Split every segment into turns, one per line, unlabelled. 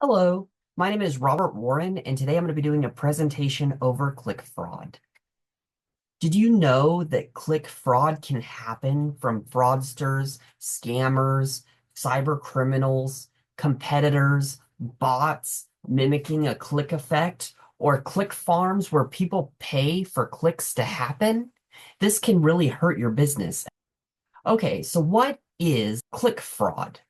Hello, my name is Robert Warren, and today I'm going to be doing a presentation over click fraud. Did you know that click fraud can happen from fraudsters, scammers, cyber criminals, competitors, bots mimicking a click effect, or click farms where people pay for clicks to happen? This can really hurt your business. Okay, so what is click fraud?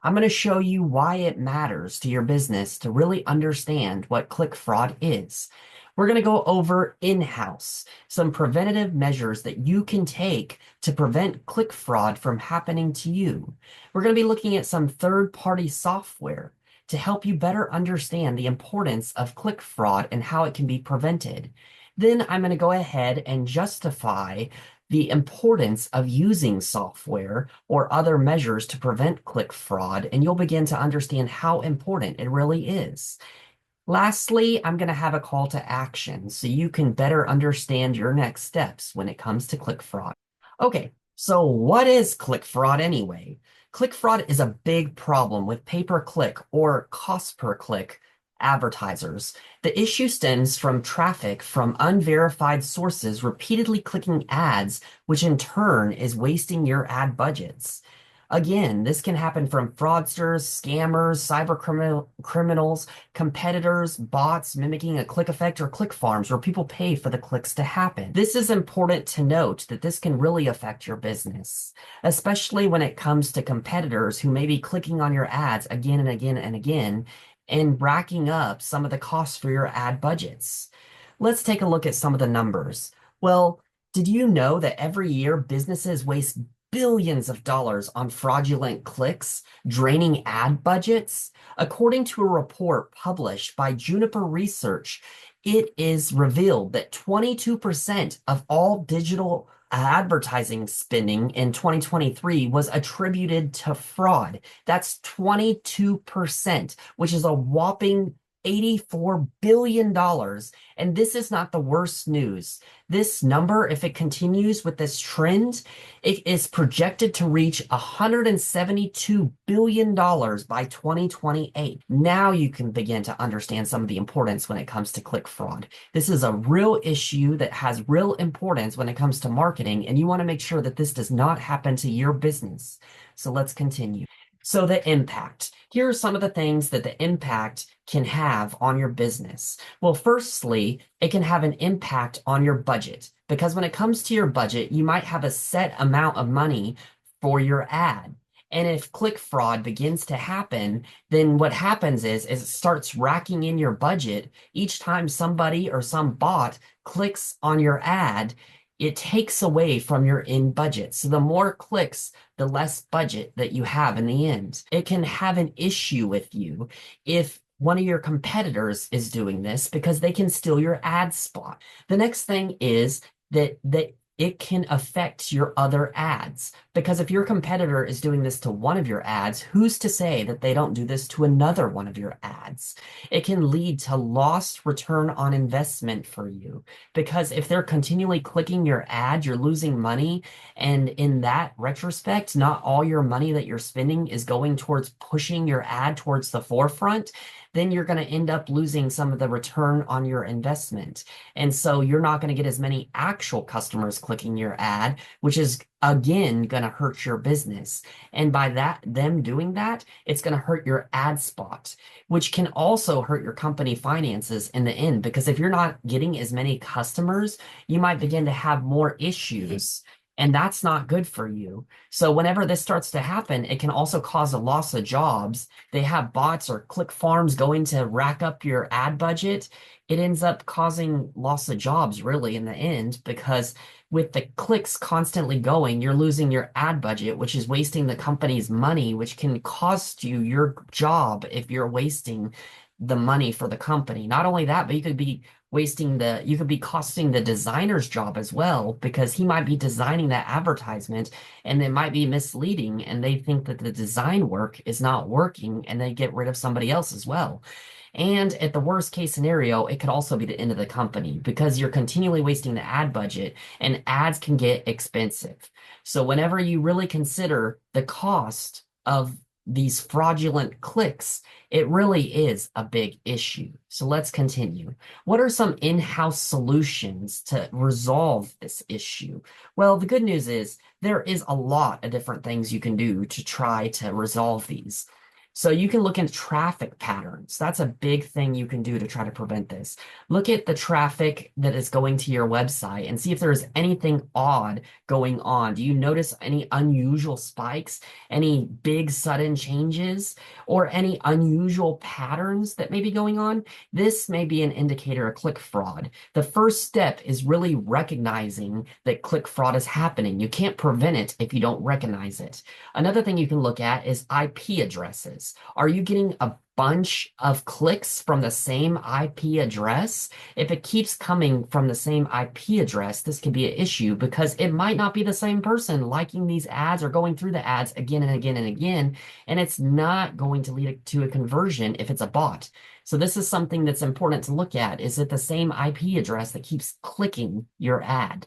I'm going to show you why it matters to your business to really understand what click fraud is. We're going to go over in-house, some preventative measures that you can take to prevent click fraud from happening to you. We're going to be looking at some third-party software to help you better understand the importance of click fraud and how it can be prevented. Then I'm going to go ahead and justify the importance of using software or other measures to prevent click fraud, and you'll begin to understand how important it really is. Lastly, I'm going to have a call to action so you can better understand your next steps when it comes to click fraud. Okay, so what is click fraud anyway? Click fraud is a big problem with pay-per-click or cost per click advertisers. The issue stems from traffic from unverified sources repeatedly clicking ads, which in turn is wasting your ad budgets. Again, this can happen from fraudsters, scammers, criminals, competitors, bots mimicking a click effect, or click farms where people pay for the clicks to happen. This is important to note that this can really affect your business, especially when it comes to competitors who may be clicking on your ads again and again and again and racking up some of the costs for your ad budgets. Let's take a look at some of the numbers. Well, did you know that every year businesses waste billions of dollars on fraudulent clicks, draining ad budgets? According to a report published by Juniper Research, it is revealed that 22% of all digital advertising spending in 2023 was attributed to fraud. That's 22%, which is a whopping $84 billion. And this is not the worst news. This number, if it continues with this trend, it is projected to reach $172 billion by 2028. Now you can begin to understand some of the importance when it comes to click fraud. This is a real issue that has real importance when it comes to marketing, and you want to make sure that this does not happen to your business. So let's continue. So the impact. Here are some of the things that the impact can have on your business. Well, firstly, it can have an impact on your budget because when it comes to your budget, you might have a set amount of money for your ad. And if click fraud begins to happen, then what happens is it starts racking in your budget. Each time somebody or some bot clicks on your ad, it takes away from your in budget. So the more clicks, the less budget that you have in the end. It can have an issue with you if one of your competitors is doing this because they can steal your ad spot. The next thing is that it can affect your other ads because if your competitor is doing this to one of your ads, who's to say that they don't do this to another one of your ads? It can lead to lost return on investment for you because if they're continually clicking your ad, you're losing money. And in that retrospect, not all your money that you're spending is going towards pushing your ad towards the forefront. Then you're going to end up losing some of the return on your investment. And so you're not going to get as many actual customers clicking your ad, which is again going to hurt your business. And by them doing that, it's going to hurt your ad spot, which can also hurt your company finances in the end. Because if you're not getting as many customers, you might begin to have more issues. And that's not good for you. So whenever this starts to happen, it can also cause a loss of jobs. They have bots or click farms going to rack up your ad budget. It ends up causing loss of jobs really in the end because with the clicks constantly going, you're losing your ad budget, which is wasting the company's money, which can cost you your job if you're wasting the money for the company. Not only that, but you could be costing the designer's job as well because he might be designing that advertisement and it might be misleading and they think that the design work is not working and they get rid of somebody else as well. And at the worst case scenario, it could also be the end of the company because you're continually wasting the ad budget and ads can get expensive. So whenever you really consider the cost of these fraudulent clicks, it really is a big issue. So let's continue. What are some in-house solutions to resolve this issue? Well, the good news is there is a lot of different things you can do to try to resolve these. So you can look into traffic patterns. That's a big thing you can do to try to prevent this. Look at the traffic that is going to your website and see if there's anything odd going on. Do you notice any unusual spikes, any big sudden changes, or any unusual patterns that may be going on? This may be an indicator of click fraud. The first step is really recognizing that click fraud is happening. You can't prevent it if you don't recognize it. Another thing you can look at is IP addresses. Are you getting a bunch of clicks from the same IP address? If it keeps coming from the same IP address, this could be an issue because it might not be the same person liking these ads or going through the ads again and again and again, and it's not going to lead to a conversion if it's a bot. So this is something that's important to look at. Is it the same IP address that keeps clicking your ad?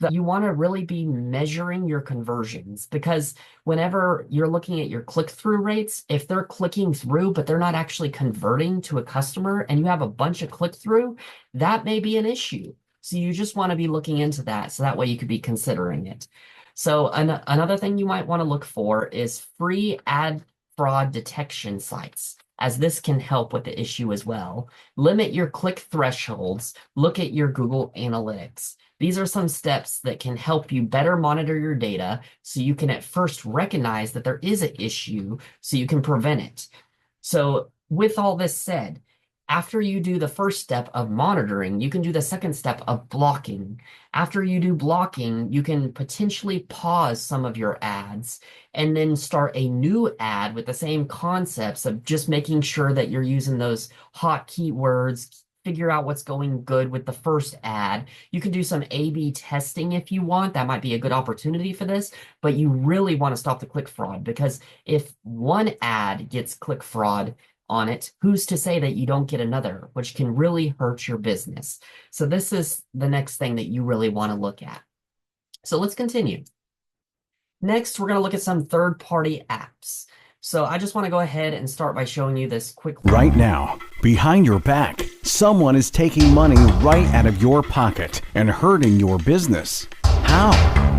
You want to really be measuring your conversions because whenever you're looking at your click-through rates, if they're clicking through, but they're not actually converting to a customer and you have a bunch of click-through, that may be an issue. So you just want to be looking into that. So that way you could be considering it. So another thing you might want to look for is free ad fraud detection sites, as this can help with the issue as well. Limit your click thresholds. Look at your Google Analytics. These are some steps that can help you better monitor your data so you can at first recognize that there is an issue so you can prevent it. So with all this said, after you do the first step of monitoring, you can do the second step of blocking. After you do blocking, you can potentially pause some of your ads and then start a new ad with the same concepts of just making sure that you're using those hot keywords, figure out what's going good with the first ad. You can do some A/B testing if you want. That might be a good opportunity for this, but you really want to stop the click fraud because if one ad gets click fraud on it, who's to say that you don't get another, which can really hurt your business. So this is the next thing that you really want to look at. So let's continue. Next, we're going to look at some third-party apps. So I just want to go ahead and start by showing you this quick.
Right now, behind your back, someone is taking money right out of your pocket and hurting your business. How?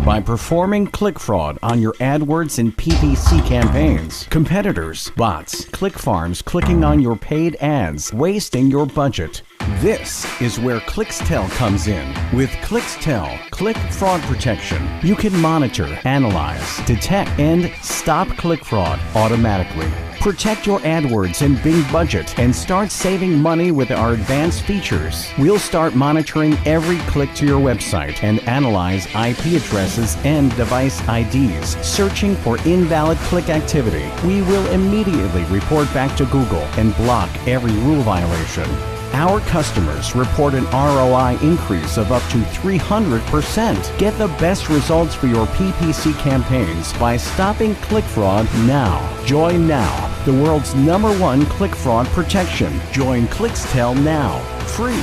By performing click fraud on your AdWords and PPC campaigns. Competitors, bots, click farms clicking on your paid ads, wasting your budget. This is where Clixtel comes in. With Clixtel, click fraud protection, you can monitor, analyze, detect, and stop click fraud automatically. Protect your AdWords and Bing budget and start saving money with our advanced features. We'll start monitoring every click to your website and analyze IP addresses and device IDs, searching for invalid click activity. We will immediately report back to Google and block every rule violation. Our customers report an ROI increase of up to 300%. Get the best results for your PPC campaigns by stopping click fraud now. Join now, the world's #1 click fraud protection. Join Clixtel now, free.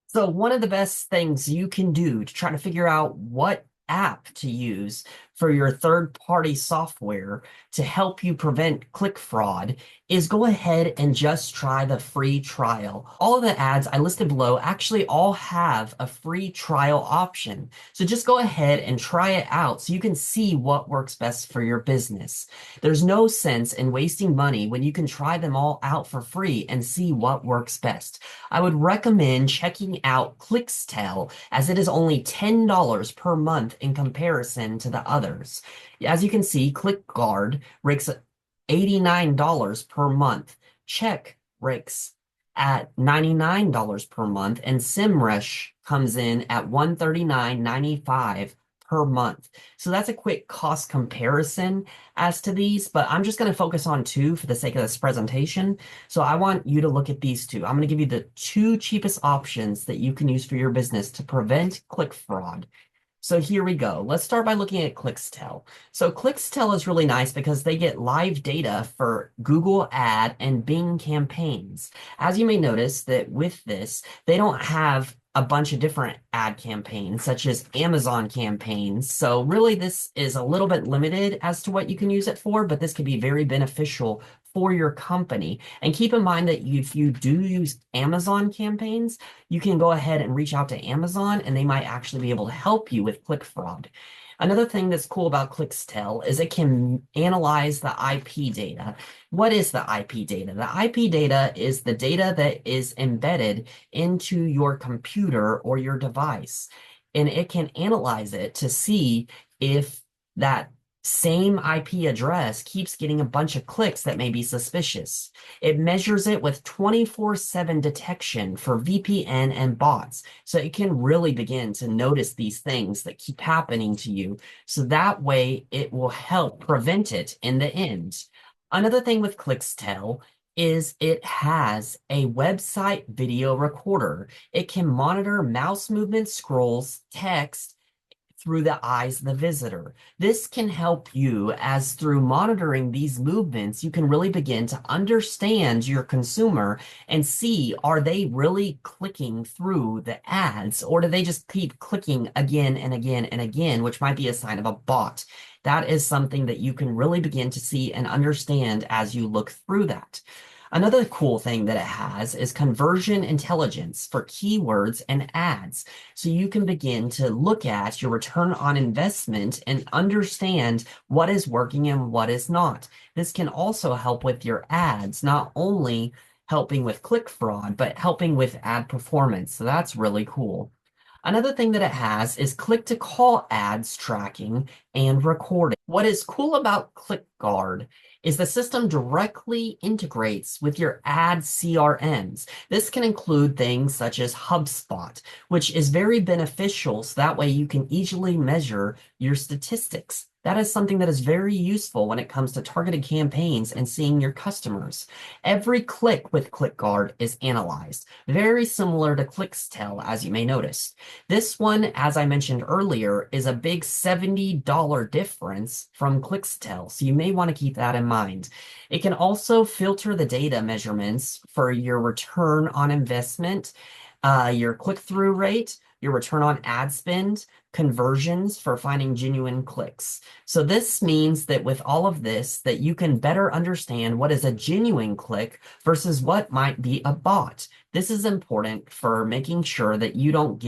So one of the best things you can do to try to figure out what app to use for your third-party software to help you prevent click fraud is go ahead and just try the free trial. All of the ads I listed below actually all have a free trial option. So just go ahead and try it out so you can see what works best for your business. There's no sense in wasting money when you can try them all out for free and see what works best. I would recommend checking out Clixtel as it is only $10 per month in comparison to the others. As you can see, ClickGuard ranks at $89 per month. Check ranks at $99 per month, and SEMrush comes in at $139.95 per month. So that's a quick cost comparison as to these, but I'm just going to focus on two for the sake of this presentation. So I want you to look at these two. I'm going to give you the two cheapest options that you can use for your business to prevent click fraud. So here we go. Let's start by looking at Clixtel. So Clixtel is really nice because they get live data for Google Ad and Bing campaigns. As you may notice that with this, they don't have a bunch of different ad campaigns, such as Amazon campaigns. So really, this is a little bit limited as to what you can use it for, but this could be very beneficial for your company. And keep in mind that if you do use Amazon campaigns, you can go ahead and reach out to Amazon and they might actually be able to help you with click fraud. Another thing that's cool about Clickstell is it can analyze the IP data. What is the IP data? The IP data is the data that is embedded into your computer or your device, and it can analyze it to see if that same IP address keeps getting a bunch of clicks that may be suspicious. It measures it with 24/7 detection for VPN and bots. So it can really begin to notice these things that keep happening to you. So that way it will help prevent it in the end. Another thing with Clickstell is it has a website video recorder. It can monitor mouse movement, scrolls, text, through the eyes of the visitor. This can help you as through monitoring these movements, you can really begin to understand your consumer and see, are they really clicking through the ads or do they just keep clicking again and again and again, which might be a sign of a bot. That is something that you can really begin to see and understand as you look through that. Another cool thing that it has is conversion intelligence for keywords and ads. So you can begin to look at your return on investment and understand what is working and what is not. This can also help with your ads, not only helping with click fraud, but helping with ad performance. So that's really cool. Another thing that it has is click to call ads tracking and recording. What is cool about ClickGuard is the system directly integrates with your ad CRMs. This can include things such as HubSpot, which is very beneficial so that way you can easily measure your statistics. That is something that is very useful when it comes to targeted campaigns and seeing your customers. Every click with ClickGuard is analyzed, very similar to Clickstell, as you may notice. This one, as I mentioned earlier, is a big $70 difference from Clickstell, so you may want to keep that in mind. It can also filter the data measurements for your return on investment, your click-through rate, your return on ad spend, conversions for finding genuine clicks. So this means that with all of this, that you can better understand what is a genuine click versus what might be a bot. This is important for making sure that you don't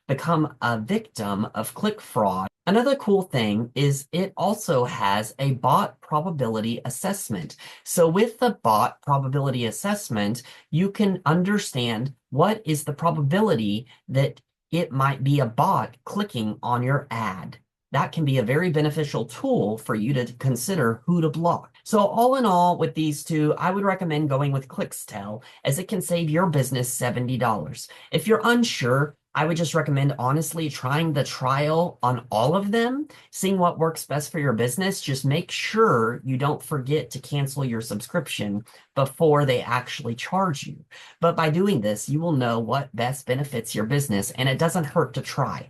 become a victim of click fraud. Another cool thing is it also has a bot probability assessment. So with the bot probability assessment, you can understand what is the probability that it might be a bot clicking on your ad. That can be a very beneficial tool for you to consider who to block. So all in all, with these two, I would recommend going with Clickstell as it can save your business $70. If you're unsure, I would just recommend honestly trying the trial on all of them, seeing what works best for your business. Just make sure you don't forget to cancel your subscription before they actually charge you. But by doing this, you will know what best benefits your business, and it doesn't hurt to try.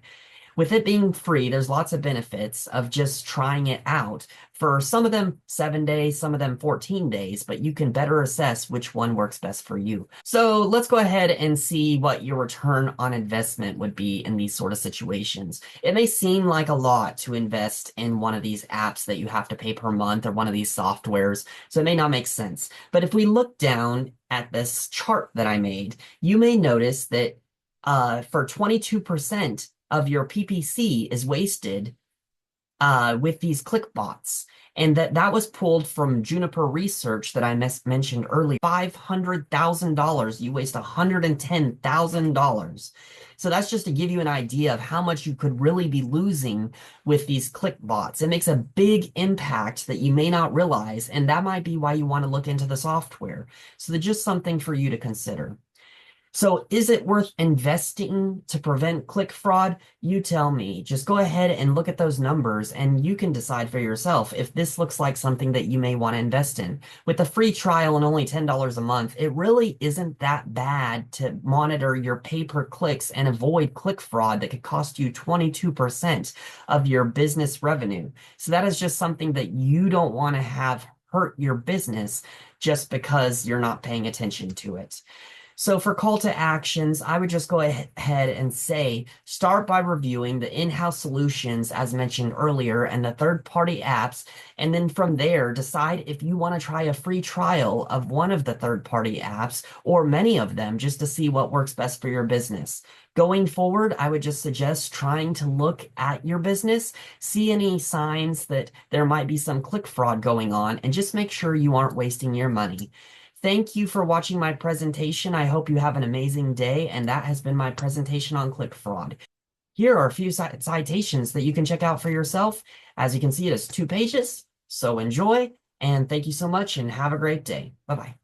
With it being free, there's lots of benefits of just trying it out. For some of them 7 days, some of them 14 days, but you can better assess which one works best for you. So let's go ahead and see what your return on investment would be in these sort of situations. It may seem like a lot to invest in one of these apps that you have to pay per month or one of these softwares, so it may not make sense. But if we look down at this chart that I made, you may notice that for 22%, of your PPC is wasted with these click bots. And that was pulled from Juniper Research that I mentioned earlier. $500,000, you waste $110,000. So that's just to give you an idea of how much you could really be losing with these click bots. It makes a big impact that you may not realize, and that might be why you want to look into the software. So that's just something for you to consider. So is it worth investing to prevent click fraud? You tell me. Just go ahead and look at those numbers and you can decide for yourself if this looks like something that you may want to invest in. With a free trial and only $10 a month, it really isn't that bad to monitor your pay-per-clicks and avoid click fraud that could cost you 22% of your business revenue. So that is just something that you don't want to have hurt your business just because you're not paying attention to it. So for call to actions, I would just go ahead and say, start by reviewing the in-house solutions as mentioned earlier and the third-party apps. And then from there, decide if you want to try a free trial of one of the third-party apps or many of them just to see what works best for your business. Going forward, I would just suggest trying to look at your business, see any signs that there might be some click fraud going on, and just make sure you aren't wasting your money. Thank you for watching my presentation. I hope you have an amazing day, and that has been my presentation on click fraud. Here are a few citations that you can check out for yourself. As you can see, it is 2 pages, so enjoy, and thank you so much, and have a great day. Bye-bye.